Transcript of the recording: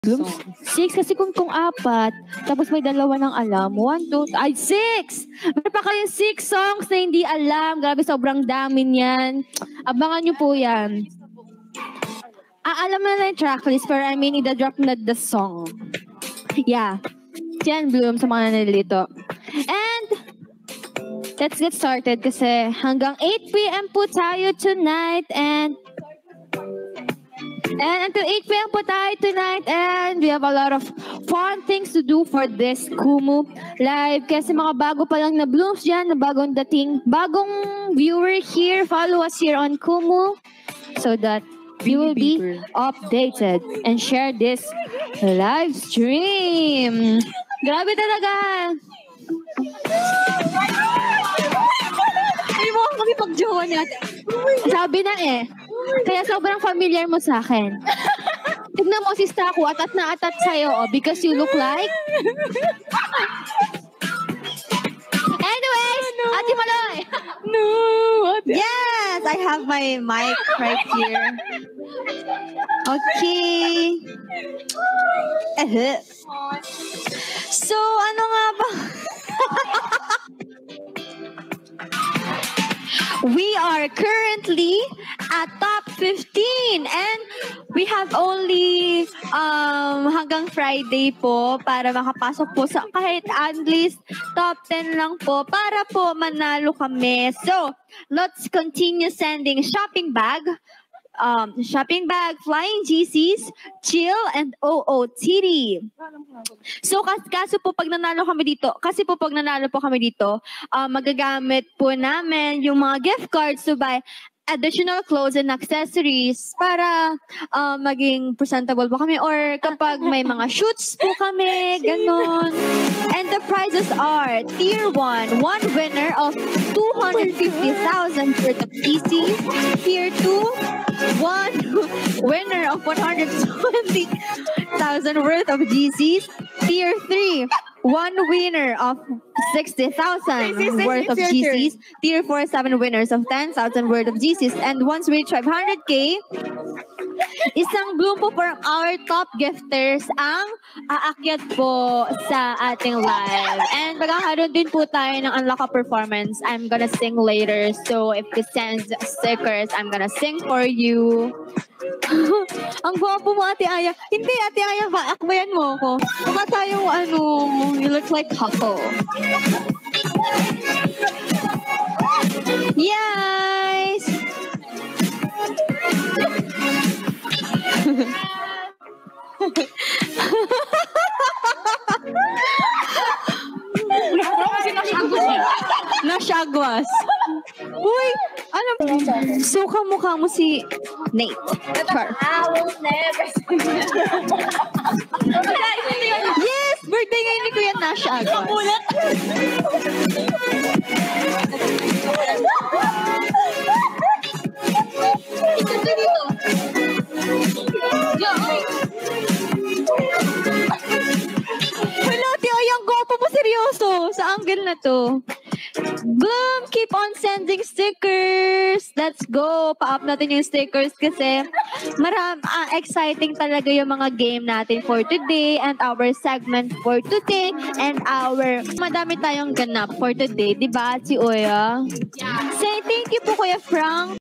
Blooms? 6 kasi kung 4, tapos may 2 ng alam. 1, 2, ay 6! Meron pa kayong 6 songs na hindi alam. Grabe, sobrang dami niyan. Abangan nyo po yan. Alam na yung tracklist, pero I mean, ida-drop na the song. Yeah. Yan, Bloom, sa mga nalilito. And, let's get started kasi hanggang 8 p.m. po tayo tonight and until 8 p.m. po tayo tonight and we have a lot of fun things to do for this Kumu Live. Kasi mga bago pa lang na Blooms dyan, na bagong dating, bagong viewer here, follow us here on Kumu so that you will be updated and share this live stream. Grabe talaga! Hindi mo kami pag-jowa natin. Sabi na eh. Kaya sobrang familiar mo sa akin. Tignan mo, sista ko, atat na atat sa'yo, oh, because you look like... Anyways, Ate Maloy! No! Yes! I have my mic right here. Okay. So, ano nga ba? We are currently at top 15 and we have only hanggang Friday po para makapasok po sa kahit at least top 10 lang po para po manalo kami. So, let's continue sending shopping bag, flying GCs, chill, and OOTD. So, kaso po pag nanalo po kami dito, magagamit po namin yung mga gift cards to buy additional clothes and accessories para maging presentable po kami or kapag may mga shoots po kami, ganon. And the prizes are Tier 1, one winner of 250,000 worth of GCs. Tier 2, one winner of 120,000 worth of GCs. Tier 3, one winner of 60,000 worth of GCs. Tier 4, 7 winners of 10,000 worth of GCs. And once we reach 500k, isang Bloom po from our top gifters ang aakyat po sa ating live. And magkakaroon din po tayo ng unlock performance. I'm gonna sing later. So if you send stickers, I'm gonna sing for you. Ang gwapo mo, Ate Aya. Hindi, Ate Aya, akbayan mo ako. Mukha tayong you look like couple. Yes! Nasyagwas. Uy, ano? So, kamukha mo si Nate. Char. Yes! Birthday ngayon ni Kuya Nasyagwas. Ito dito. Hello, Tio, yung gopo mo seryoso sa angle na to. Bloom, keep on sending stickers. Let's go. Pa-up natin yung stickers kasi exciting talaga yung mga game natin for today and our segment for today and madami tayong ganap for today. Diba, si Oya? Say thank you po, Kuya Frank.